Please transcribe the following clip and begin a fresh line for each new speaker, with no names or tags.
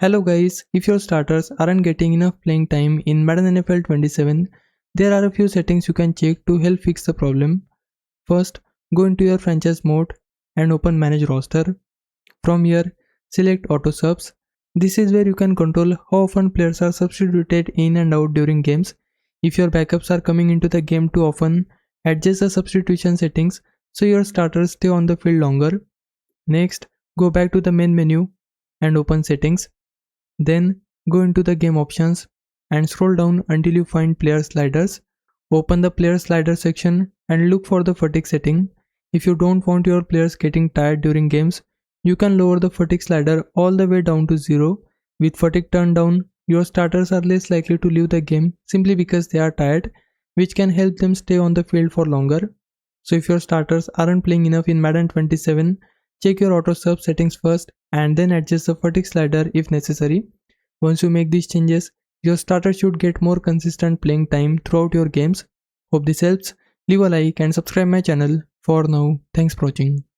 Hello guys, if your starters aren't getting enough playing time in Madden NFL 27, there are a few settings you can check to help fix the problem. First, go into your franchise mode and open Manage Roster. From here, select Auto Subs. This is where you can control how often players are substituted in and out during games. If your backups are coming into the game too often, adjust the substitution settings so your starters stay on the field longer. Next, go back to the main menu and open Settings. Then go into the game options and scroll down until you find player sliders. Open the player slider section and look for the fatigue setting. If you don't want your players getting tired during games, you can lower the fatigue slider all the way down to 0. With fatigue turned down, your starters are less likely to leave the game simply because they are tired, which can help them stay on the field for longer. So if your starters aren't playing enough in Madden 27, check your auto sub settings first and then adjust the fatigue slider if necessary. Once you make these changes, your starter should get more consistent playing time throughout your games. Hope this helps. Leave a like and subscribe my channel. For now, thanks for watching.